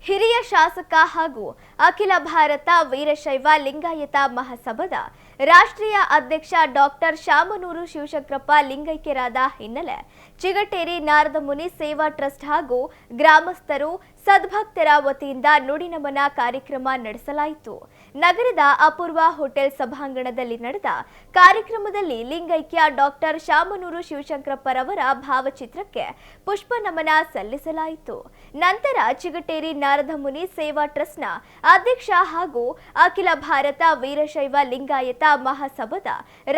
ಹಿರಿಯ ಶಾಸಕ ಹಾಗೂ ಅಖಿಲ ಭಾರತ ವೀರಶೈವ ಲಿಂಗಾಯತ ಮಹಾಸಭಾದ ರಾಷ್ಟ್ರೀಯ ಅಧ್ಯಕ್ಷ ಡಾಕ್ಟರ್ ಶಾಮನೂರು ಶಿವಶಂಕರಪ್ಪ ಲಿಂಗೈಕ್ಯರಾದ ಹಿನ್ನೆಲೆ ಚಿಗಟೇರಿ ನಾರದ ಮುನಿ ಸೇವಾ ಟ್ರಸ್ಟ್ ಹಾಗೂ ಗ್ರಾಮಸ್ಥರು ಸದ್ಭಕ್ತರ ವತಿಯಿಂದ ನುಡಿನಮನ ಕಾರ್ಯಕ್ರಮ ನಡೆಸಲಾಯಿತು. ನಗರದ ಅಪೂರ್ವ ಹೋಟೆಲ್ ಸಭಾಂಗಣದಲ್ಲಿ ನಡೆದ ಕಾರ್ಯಕ್ರಮದಲ್ಲಿ ಲಿಂಗೈಕ್ಯ ಡಾಕ್ಟರ್ ಶಾಮನೂರು ಶಿವಶಂಕರಪ್ಪರವರ ಭಾವಚಿತ್ರಕ್ಕೆ ಪುಷ್ಪ ನಮನ ಸಲ್ಲಿಸಲಾಯಿತು. ನಂತರ ಚಿಗಟೇರಿ ನಾರದ ಮುನಿ ಸೇವಾ ಟ್ರಸ್ಟ್ನ ಅಧ್ಯಕ್ಷ ಹಾಗೂ ಅಖಿಲ ಭಾರತ ವೀರಶೈವ ಲಿಂಗಾಯತ ಮಹಾಸಭಾದ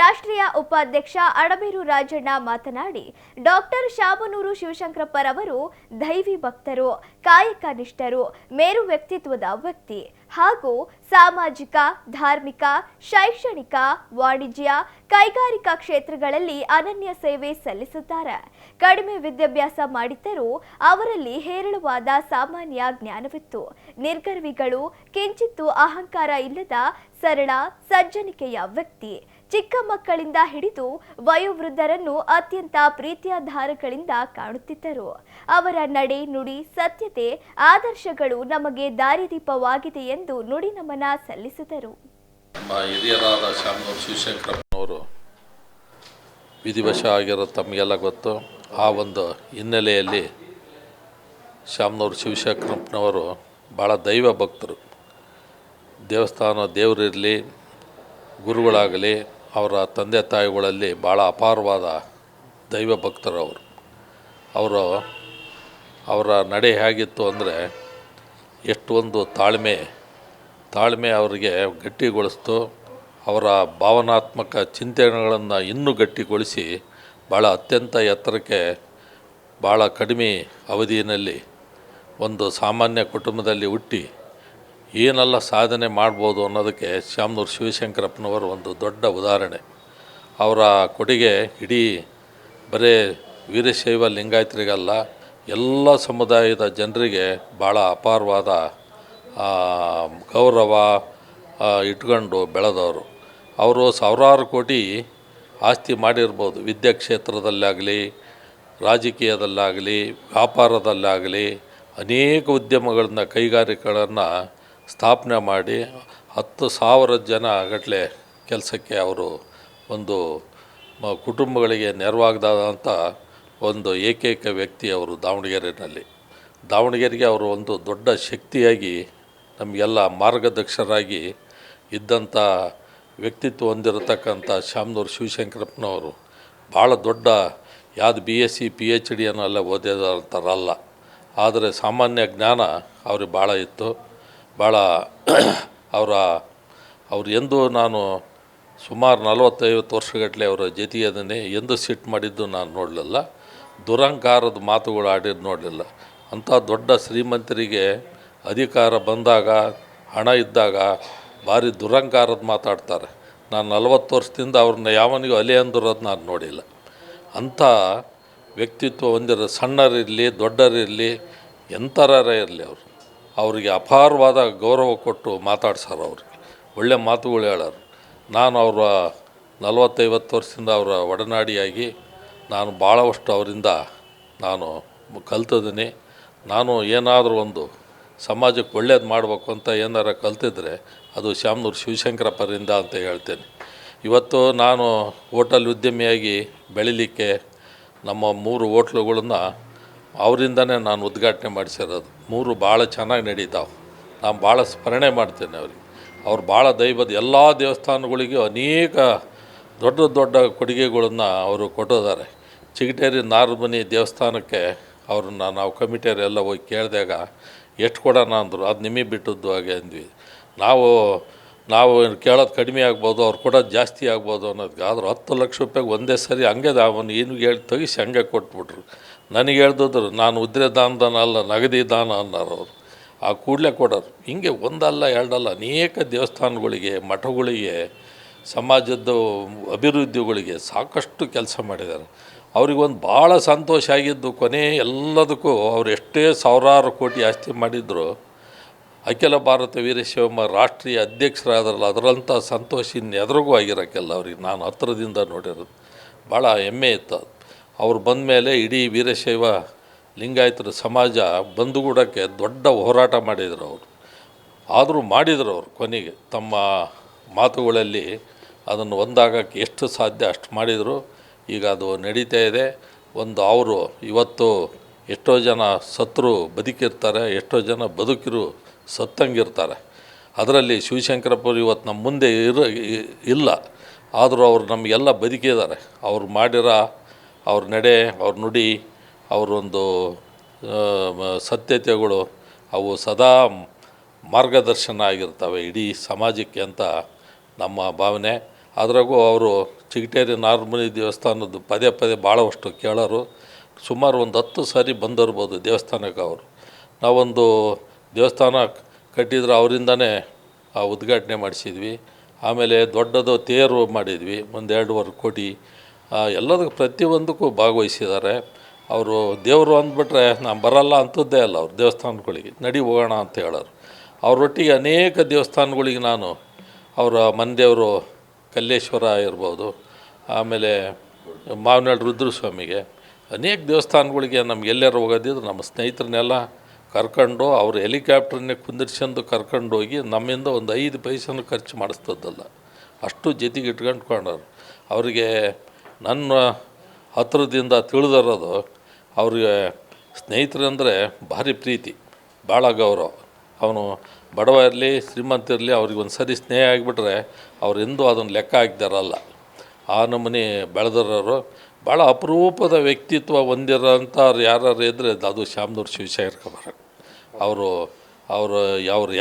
ರಾಷ್ಟ್ರೀಯ ಉಪಾಧ್ಯಕ್ಷ ಅಡಬೇರು ರಾಜಣ್ಣ ಮಾತನಾಡಿ, ಡಾಕ್ಟರ್ ಶಾಮನೂರು ಶಿವಶಂಕರಪ್ಪರವರು ದೈವಿ ಭಕ್ತರು, ಕಾಯಕ ನಿಷ್ಠರು, ಮೇರು ವ್ಯಕ್ತಿತ್ವದ ವ್ಯಕ್ತಿ ಹಾಗೂ ಸಾಮಾಜಿಕ, ಧಾರ್ಮಿಕ, ಶೈಕ್ಷಣಿಕ, ವಾಣಿಜ್ಯ, ಕೈಗಾರಿಕಾ ಕ್ಷೇತ್ರಗಳಲ್ಲಿ ಅನನ್ಯ ಸೇವೆ ಸಲ್ಲಿಸುತ್ತಾರೆ. ಕಡಿಮೆ ವಿದ್ಯಾಭ್ಯಾಸ ಮಾಡಿದ್ದರೂ ಅವರಲ್ಲಿ ಹೇರಳವಾದ ಸಾಮಾನ್ಯ ಜ್ಞಾನವಿತ್ತು. ನಿರ್ಗರ್ವಿಗಳು, ಕಿಂಚಿತ್ತೂ ಅಹಂಕಾರ ಇಲ್ಲದ ಸರಳ ಸಜ್ಜನಿಕೆಯ ವ್ಯಕ್ತಿ. ಚಿಕ್ಕ ಮಕ್ಕಳಿಂದ ಹಿಡಿದು ವಯೋವೃದ್ಧರನ್ನು ಅತ್ಯಂತ ಪ್ರೀತಿಯ ಧಾರಗಳಿಂದ ಕಾಣುತ್ತಿದ್ದರು. ಅವರ ನಡೆ, ನುಡಿ, ಸತ್ಯತೆ, ಆದರ್ಶಗಳು ನಮಗೆ ದಾರಿದೀಪವಾಗಿದೆ ಎಂದು ನುಡಿ ನಮನ ಸಲ್ಲಿಸಿದರು. ಹಿರಿಯರಾದ ಶಾಮನೂರು ಶಿವಶಂಕರಪ್ಪನವರು ವಿಧಿವಶ ಆಗಿರೋ ತಮಗೆಲ್ಲ ಗೊತ್ತು. ಆ ಒಂದು ಹಿನ್ನೆಲೆಯಲ್ಲಿ ಶಾಮನೂರು ಶಿವಶಂಕರಪ್ಪನವರು ಭಾಳ ದೈವ ಭಕ್ತರು. ದೇವಸ್ಥಾನ ದೇವರಿರಲಿ, ಗುರುಗಳಾಗಲಿ, ಅವರ ತಂದೆ ತಾಯಿಗಳಲ್ಲಿ ಭಾಳ ಅಪಾರವಾದ ದೈವ ಭಕ್ತರು ಅವರ ನಡೆ ಹೇಗಿತ್ತು ಅಂದರೆ, ಎಷ್ಟೊಂದು ತಾಳ್ಮೆ ಅವರಿಗೆ ಗಟ್ಟಿಗೊಳಿಸ್ತು. ಅವರ ಭಾವನಾತ್ಮಕ ಚಿಂತನೆಗಳನ್ನು ಇನ್ನೂ ಗಟ್ಟಿಗೊಳಿಸಿ ಭಾಳ ಅತ್ಯಂತ ಎತ್ತರಕ್ಕೆ ಭಾಳ ಕಡಿಮೆ ಅವಧಿಯಲ್ಲಿ ಒಂದು ಸಾಮಾನ್ಯ ಕುಟುಂಬದಲ್ಲಿ ಹುಟ್ಟಿ ಏನೆಲ್ಲ ಸಾಧನೆ ಮಾಡ್ಬೋದು ಅನ್ನೋದಕ್ಕೆ ಶಾಮನೂರು ಶಿವಶಂಕರಪ್ಪನವರು ಒಂದು ದೊಡ್ಡ ಉದಾಹರಣೆ. ಅವರ ಕೊಡುಗೆ ಇಡೀ ಬರೀ ವೀರಶೈವ ಲಿಂಗಾಯತರಿಗಲ್ಲ, ಎಲ್ಲ ಸಮುದಾಯದ ಜನರಿಗೆ ಭಾಳ ಅಪಾರವಾದ ಗೌರವ ಇಟ್ಕೊಂಡು ಬೆಳೆದವರು. ಅವರು ಸಾವಿರಾರು ಕೋಟಿ ಆಸ್ತಿ ಮಾಡಿರ್ಬೋದು. ವಿದ್ಯಾ ಕ್ಷೇತ್ರದಲ್ಲಾಗಲಿ, ರಾಜಕೀಯದಲ್ಲಾಗಲಿ, ವ್ಯಾಪಾರದಲ್ಲಾಗಲಿ ಅನೇಕ ಉದ್ಯಮಗಳನ್ನ, ಕೈಗಾರಿಕೆಗಳನ್ನು ಸ್ಥಾಪನೆ ಮಾಡಿ 10,000 ಜನ ಗಟ್ಟಲೆ ಕೆಲಸಕ್ಕೆ ಅವರು ಒಂದು ಕುಟುಂಬಗಳಿಗೆ ನೆರವಾಗದಂಥ ಒಂದು ಏಕೈಕ ವ್ಯಕ್ತಿ ಅವರು ದಾವಣಗೆರೆಗೆ ಅವರು ಒಂದು ದೊಡ್ಡ ಶಕ್ತಿಯಾಗಿ ನಮಗೆಲ್ಲ ಮಾರ್ಗದರ್ಶಕರಾಗಿ ಇದ್ದಂಥ ವ್ಯಕ್ತಿತ್ವ ಹೊಂದಿರತಕ್ಕಂಥ ಶಾಮನೂರು ಶಿವಶಂಕರಪ್ಪನವರು ಭಾಳ ದೊಡ್ಡ ಯಾವುದು BSc PhD ಅನ್ನೆಲ್ಲ ಓದಿದಂಥರಲ್ಲ, ಆದರೆ ಸಾಮಾನ್ಯ ಜ್ಞಾನ ಅವ್ರಿಗೆ ಭಾಳ ಇತ್ತು. ಭಾಳ ಅವ್ರು ಎಂದೂ ನಾನು ಸುಮಾರು 40-50 ವರ್ಷಗಟ್ಟಲೆ ಅವರ ಜೊತೆಯದನ್ನೇ ಎಂದು ಸಿಟ್ಟು ಮಾಡಿದ್ದು ನಾನು ನೋಡಲಿಲ್ಲ. ದುರಂಕಾರದ ಮಾತುಗಳು ಆಡಿದ್ದು ನೋಡಲಿಲ್ಲ. ಅಂಥ ದೊಡ್ಡ ಶ್ರೀಮಂತರಿಗೆ ಅಧಿಕಾರ ಬಂದಾಗ, ಹಣ ಇದ್ದಾಗ ಭಾರಿ ದುರಂಕಾರದ ಮಾತಾಡ್ತಾರೆ. ನಾನು 40 ವರ್ಷದಿಂದ ಅವ್ರನ್ನ ಯಾವನಿಗೂ ಅಲೆ ಅಂದಿರೋದು ನಾನು ನೋಡಿಲ್ಲ. ಅಂಥ ವ್ಯಕ್ತಿತ್ವ ಹೊಂದಿರೋ ಸಣ್ಣರಿರಲಿ, ದೊಡ್ಡರಿರಲಿ, ಎಂಥರೇ ಇರಲಿ, ಅವರಿಗೆ ಅಪಾರವಾದ ಗೌರವ ಕೊಟ್ಟು ಮಾತಾಡ್ಸಾರ. ಅವ್ರಿಗೆ ಒಳ್ಳೆ ಮಾತುಗಳು ಹೇಳೋರು. ನಾನು ಅವರ 40-50 ವರ್ಷದಿಂದ ಅವರ ಒಡನಾಡಿಯಾಗಿ ನಾನು ಭಾಳಷ್ಟು ಅವರಿಂದ ನಾನು ಕಲ್ತಿದ್ದೀನಿ. ನಾನು ಏನಾದರೂ ಒಂದು ಸಮಾಜಕ್ಕೆ ಒಳ್ಳೇದು ಮಾಡಬೇಕು ಅಂತ ಏನಾರ ಕಲ್ತಿದ್ರೆ ಅದು ಶಾಮನೂರು ಶಿವಶಂಕರಪ್ಪರಿಂದ ಅಂತ ಹೇಳ್ತೇನೆ. ಇವತ್ತು ನಾನು ಹೋಟೆಲ್ ಉದ್ಯಮಿಯಾಗಿ ಬೆಳಿಲಿಕ್ಕೆ ನಮ್ಮ 3 ಹೋಟ್ಲುಗಳನ್ನು ಅವರಿಂದನೇ ನಾನು ಉದ್ಘಾಟನೆ ಮಾಡಿಸಿರೋದು. 3 ಭಾಳ ಚೆನ್ನಾಗಿ ನಡೀತಾವೆ. ನಾನು ಭಾಳ ಸ್ಮರಣೆ ಮಾಡ್ತೇನೆ ಅವ್ರಿಗೆ. ಅವ್ರು ಭಾಳ ದೈವದ ಎಲ್ಲ ದೇವಸ್ಥಾನಗಳಿಗೂ ಅನೇಕ ದೊಡ್ಡ ಕೊಡುಗೆಗಳನ್ನು ಅವರು ಕೊಟ್ಟಿದ್ದಾರೆ. ಚಿಗಟೇರಿ ನಾರದ ಮುನಿ ದೇವಸ್ಥಾನಕ್ಕೆ ಅವ್ರನ್ನ ನಾವು ಕಮಿಟಿಯವರೆಲ್ಲ ಹೋಗಿ ಕೇಳಿದಾಗ ಎಷ್ಟು ಕೊಡೋಣ ಅಂದರು. ಅದು ನಿಮಗೆ ಬಿಟ್ಟದ್ದು ಹಾಗೆ ಅಂದ್ವಿ. ನಾವು ಕೇಳೋದು ಕಡಿಮೆ ಆಗ್ಬೋದು, ಅವ್ರು ಕೊಡೋದು ಜಾಸ್ತಿ ಆಗ್ಬೋದು ಅನ್ನೋದಕ್ಕೆ. ಆದ್ರೆ 10 ಲಕ್ಷ ರೂಪಾಯಿಗೆ ಒಂದೇ ಸರಿ ಹಂಗೆ ಅವನು ಏನು ಹೇಳಿ ತೆಗಿಸಿ ಹಂಗೆ ಕೊಟ್ಬಿಟ್ರು. ನನಗೆ ಹೇಳ್ದಿದ್ರು, ನಾನು ಉದ್ರೆ ದಾನದನ ಅಲ್ಲ, ನಗದಿ ದಾನ ಅನ್ನೋರು ಅವರು. ಆ ಕೂಡಲೇ ಕೊಡೋರು. ಹಿಂಗೆ ಒಂದಲ್ಲ ಎರಡಲ್ಲ ಅನೇಕ ದೇವಸ್ಥಾನಗಳಿಗೆ, ಮಠಗಳಿಗೆ, ಸಮಾಜದ ಅಭಿವೃದ್ಧಿಗಳಿಗೆ ಸಾಕಷ್ಟು ಕೆಲಸ ಮಾಡಿದ್ದಾರೆ. ಅವ್ರಿಗೊಂದು ಭಾಳ ಸಂತೋಷ ಆಗಿದ್ದು, ಕೊನೆ ಎಲ್ಲದಕ್ಕೂ ಅವ್ರು ಎಷ್ಟೇ ಸಾವಿರಾರು ಕೋಟಿ ಆಸ್ತಿ ಮಾಡಿದ್ರು ಅಖಿಲ ಭಾರತ ವೀರಶೈವ ರಾಷ್ಟ್ರೀಯ ಅಧ್ಯಕ್ಷರಾದ್ರಲ್ಲ, ಅದರಂಥ ಸಂತೋಷ ಇನ್ನೆದ್ರಿಗೂ ಆಗಿರೋಕ್ಕೆಲ್ಲ. ಅವ್ರಿಗೆ ನಾನು ಹತ್ತಿರದಿಂದ ನೋಡಿರೋದು ಭಾಳ ಹೆಮ್ಮೆ ಇತ್ತು. ಅವ್ರು ಬಂದ ಮೇಲೆ ಇಡೀ ವೀರಶೈವ ಲಿಂಗಾಯತರ ಸಮಾಜ ಬಂದುಗೂಡಕ್ಕೆ ದೊಡ್ಡ ಹೋರಾಟ ಮಾಡಿದರು ಅವರು. ಆದರೂ ಮಾಡಿದರು ಅವರು ಕೊನೆಗೆ ತಮ್ಮ ಮಾತುಗಳಲ್ಲಿ ಅದನ್ನು ಒಂದಾಗಕ್ಕೆ ಎಷ್ಟು ಸಾಧ್ಯ ಅಷ್ಟು ಮಾಡಿದರು. ಈಗ ಅದು ನಡೀತಾ ಇದೆ. ಅವರು ಇವತ್ತು ಎಷ್ಟೋ ಜನ ಸತ್ತರು ಬದುಕಿರ್ತಾರೆ, ಎಷ್ಟೋ ಜನ ಬದುಕಿರು ಸತ್ತಂಗಿರ್ತಾರೆ. ಅದರಲ್ಲಿ ಶಿವಶಂಕರಪ್ಪರು ಇವತ್ತು ನಮ್ಮ ಮುಂದೆ ಇಲ್ಲ, ಆದರೂ ಅವರು ನಮಗೆಲ್ಲ ಬದುಕಿದ್ದಾರೆ. ಅವ್ರು ಮಾಡಿರೋ ಅವ್ರ ನಡೆ, ಅವ್ರ ನುಡಿ, ಅವರೊಂದು ಸತ್ಯತೆಗಳು ಅವು ಸದಾ ಮಾರ್ಗದರ್ಶನ ಆಗಿರ್ತವೆ ಇಡೀ ಸಮಾಜಕ್ಕೆ ಅಂತ ನಮ್ಮ ಭಾವನೆ. ಅದ್ರಾಗೂ ಅವರು ಚಿಗಟೇರಿ ನಾರಮುನಿ ದೇವಸ್ಥಾನದ್ದು ಪದೇ ಪದೇ ಭಾಳವಷ್ಟು ಕೇಳೋರು. ಸುಮಾರು 10 ಸಾರಿ ಬಂದಿರ್ಬೋದು ದೇವಸ್ಥಾನಕ್ಕೆ ಅವರು. ನಾವೊಂದು ದೇವಸ್ಥಾನ ಕಟ್ಟಿದ್ರೆ ಅವರಿಂದನೇ ಉದ್ಘಾಟನೆ ಮಾಡಿಸಿದ್ವಿ. ಆಮೇಲೆ ದೊಡ್ಡದು ತೇರು ಮಾಡಿದ್ವಿ, 1-2.25 ಕೋಟಿ. ಎಲ್ಲದಕ್ಕೂ ಪ್ರತಿಯೊಂದಕ್ಕೂ ಭಾಗವಹಿಸಿದ್ದಾರೆ ಅವರು. ದೇವರು ಅಂದ್ಬಿಟ್ರೆ ನಾನು ಬರಲ್ಲ ಅಂಥದ್ದೇ ಅಲ್ಲ, ಅವ್ರು ದೇವಸ್ಥಾನಗಳಿಗೆ ನಡಿ ಹೋಗೋಣ ಅಂತ ಹೇಳೋರು. ಅವರೊಟ್ಟಿಗೆ ಅನೇಕ ದೇವಸ್ಥಾನಗಳಿಗೆ ನಾನು ಅವರ ಮನೆದೇವರು ಕಲ್ಲೇಶ್ವರ ಇರ್ಬೋದು, ಆಮೇಲೆ ಮಾವನಹಳ್ಳಿ ರುದ್ರಸ್ವಾಮಿಗೆ, ಅನೇಕ ದೇವಸ್ಥಾನಗಳಿಗೆ ನಮ್ಗೆ ಎಲ್ಲರೂ ಹೋಗೋದಿದ್ರೆ ನಮ್ಮ ಸ್ನೇಹಿತರನ್ನೆಲ್ಲ ಕರ್ಕೊಂಡು ಅವರು ಹೆಲಿಕಾಪ್ಟರ್ನೇ ಕುಂದಿರ್ಸ್ಕೊಂಡು ಕರ್ಕೊಂಡೋಗಿ ನಮ್ಮಿಂದ ಒಂದು 5 ಪೈಸೆನೂ ಖರ್ಚು ಮಾಡಿಸ್ತದ್ದಲ್ಲ, ಅಷ್ಟು ಜೊತೆಗೆ ಇಟ್ಕೊಂಡ್ಕೊಂಡವ್ರು. ಅವರಿಗೆ ನನ್ನ ಹತ್ತಿರದಿಂದ ತಿಳಿದಿರೋದು, ಅವ್ರಿಗೆ ಸ್ನೇಹಿತರಂದರೆ ಭಾರಿ ಪ್ರೀತಿ, ಭಾಳ ಗೌರವ. ಅವನು ಬಡವ ಇರಲಿ ಶ್ರೀಮಂತ ಇರಲಿ, ಅವ್ರಿಗೆ ಒಂದು ಸರಿ ಸ್ನೇಹ ಆಗಿಬಿಟ್ರೆ ಅವ್ರು ಎಂದೂ ಅದನ್ನು ಲೆಕ್ಕ ಹಾಕ್ದಾರಲ್ಲ. ಆ ನಮೂನೆ ಬೆಳೆದಿರೋರು. ಭಾಳ ಅಪರೂಪದ ವ್ಯಕ್ತಿತ್ವ ಹೊಂದಿರೋಂಥವ್ರು ಯಾರು ಇದ್ದರೆ ಅದು ಶಾಮನೂರು ಶಿವಶಂಕರಪ್ಪ. ಅವ್ರ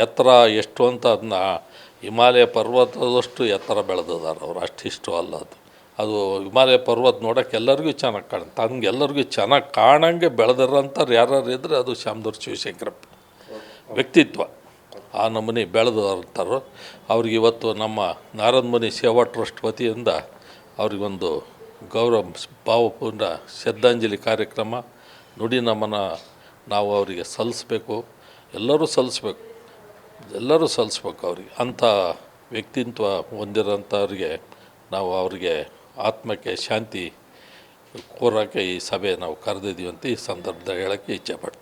ಎತ್ತರ ಎಷ್ಟು ಅಂತ ಅದನ್ನ ಹಿಮಾಲಯ ಪರ್ವತದಷ್ಟು ಎತ್ತರ ಬೆಳೆದಿದ್ದಾರೆ ಅವರು. ಅಷ್ಟಿಷ್ಟು ಅಲ್ಲ, ಅದು ಹಿಮಾಲಯ ಪರ್ವತ ನೋಡೋಕೆ ಎಲ್ಲರಿಗೂ ಚೆನ್ನಾಗಿ ಕಾಣುತ್ತೆ. ಹಂಗೆ ಎಲ್ಲರಿಗೂ ಚೆನ್ನಾಗಿ ಕಾಣಂಗೆ ಬೆಳೆದಿರೋಂಥವ್ರು ಯಾರು ಇದ್ದರೆ ಅದು ಶಾಮನೂರು ಶಿವಶಂಕರಪ್ಪ ವ್ಯಕ್ತಿತ್ವ. ಆ ನಮೂನೆ ಬೆಳೆದಂಥವ್ರು. ಅವ್ರಿಗೆ ಇವತ್ತು ನಮ್ಮ ನಾರದ ಮುನಿ ಸೇವಾ ಟ್ರಸ್ಟ್ ವತಿಯಿಂದ ಅವ್ರಿಗೊಂದು ಗೌರವ ಭಾವಪೂರ್ಣ ಶ್ರದ್ಧಾಂಜಲಿ ಕಾರ್ಯಕ್ರಮ, ನುಡಿ ನಮನ ನಾವು ಅವರಿಗೆ ಸಲ್ಲಿಸ್ಬೇಕು. ಎಲ್ಲರೂ ಸಲ್ಲಿಸ್ಬೇಕು ಅವ್ರಿಗೆ. ಅಂಥ ವ್ಯಕ್ತಿತ್ವ ಹೊಂದಿರೋಂಥವ್ರಿಗೆ ನಾವು ಅವರಿಗೆ ಆತ್ಮಕ್ಕೆ ಶಾಂತಿ ಕೋರೋಕ್ಕೆ ಈ ಸಭೆ ನಾವು ಕರೆದಿದ್ದೀವಿ ಅಂತ ಈ ಸಂದರ್ಭದಲ್ಲಿ ಹೇಳೋಕ್ಕೆ ಇಚ್ಛೆಪಡ್ತೀನಿ.